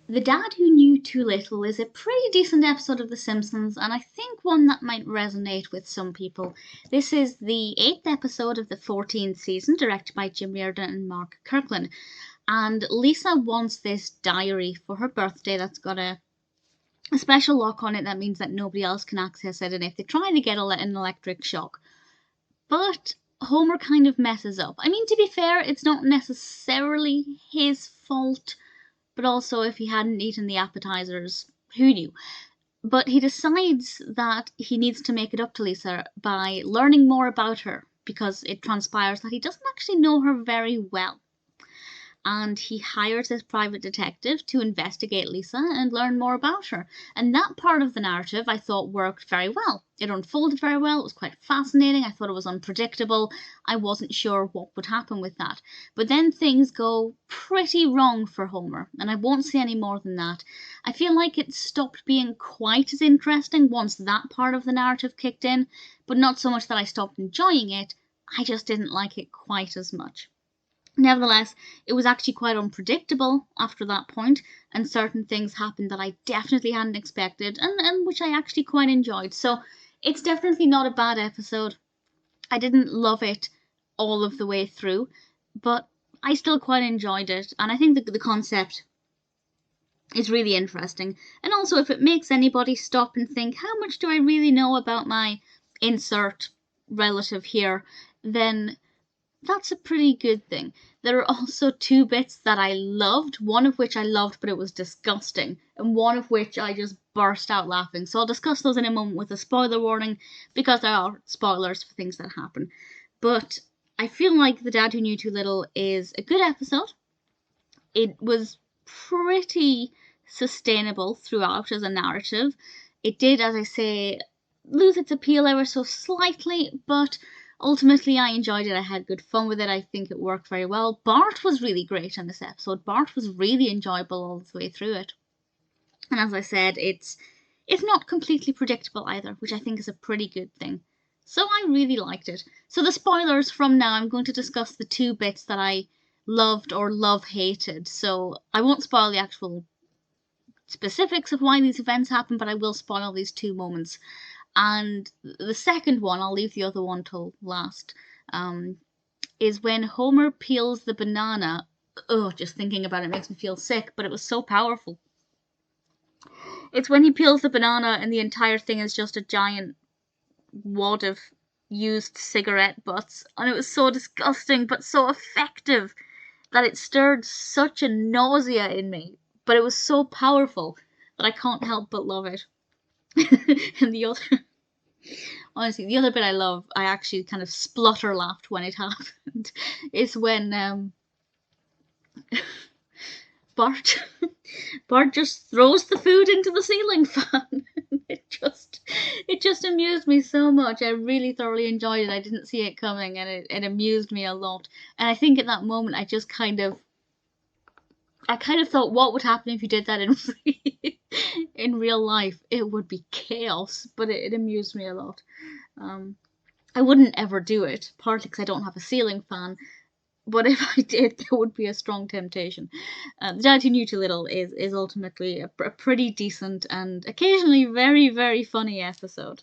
The Dad Who Knew Too Little is a pretty decent episode of The Simpsons, and I think one that might resonate with some people. This is the 8th episode of the 14th season, directed by Jim Reardon and Mark Kirkland. And Lisa wants this diary for her birthday that's got a special lock on it that means that nobody else can access it, and if they try, they get an electric shock. But Homer kind of messes up. I mean, to be fair, it's not necessarily his fault, but also if he hadn't eaten the appetizers, who knew? But he decides that he needs to make it up to Lisa by learning more about her, because it transpires that he doesn't actually know her very well. And he hires this private detective to investigate Lisa and learn more about her. And that part of the narrative I thought worked very well. It unfolded very well, it was quite fascinating, I thought it was unpredictable, I wasn't sure what would happen with that. But then things go pretty wrong for Homer, and I won't say any more than that. I feel like it stopped being quite as interesting once that part of the narrative kicked in, but not so much that I stopped enjoying it, I just didn't like it quite as much. Nevertheless, it was actually quite unpredictable after that point, and certain things happened that I definitely hadn't expected, and which I actually quite enjoyed. So it's definitely not a bad episode. I didn't love it all of the way through, but I still quite enjoyed it, and I think the concept is really interesting. And also, if it makes anybody stop and think, how much do I really know about my insert relative here, then that's a pretty good thing. There are also two bits that I loved, one of which I loved but it was disgusting, and one of which I just burst out laughing. So I'll discuss those in a moment with a spoiler warning, because there are spoilers for things that happen. But I feel like The Dad Who Knew Too Little is a good episode. It was pretty sustainable throughout as a narrative. It did, as I say, lose its appeal ever so slightly, but ultimately, I enjoyed it. I had good fun with it. I think it worked very well. Bart was really great in this episode. Bart was really enjoyable all the way through it. And as I said, it's not completely predictable either, which I think is a pretty good thing. So I really liked it. So the spoilers from now, I'm going to discuss the two bits that I loved or love-hated. So I won't spoil the actual specifics of why these events happen, but I will spoil these two moments. And the second one, I'll leave the other one till last, is when Homer peels the banana. Oh, just thinking about it makes me feel sick, but it was so powerful. It's when he peels the banana and the entire thing is just a giant wad of used cigarette butts, and it was so disgusting but so effective that it stirred such a nausea in me, but it was so powerful that I can't help but love it. And the other, honestly, the other bit I love, I actually kind of splutter laughed when it happened, is when Bart just throws the food into the ceiling fan. it just amused me so much. I really thoroughly enjoyed it. I didn't see it coming, and it amused me a lot. And I think at that moment I kind of thought, what would happen if you did that in real life? It would be chaos, but it amused me a lot. I wouldn't ever do it, partly because I don't have a ceiling fan, but if I did, there would be a strong temptation. The Dad Who Knew Too Little is ultimately a pretty decent and occasionally very, very funny episode.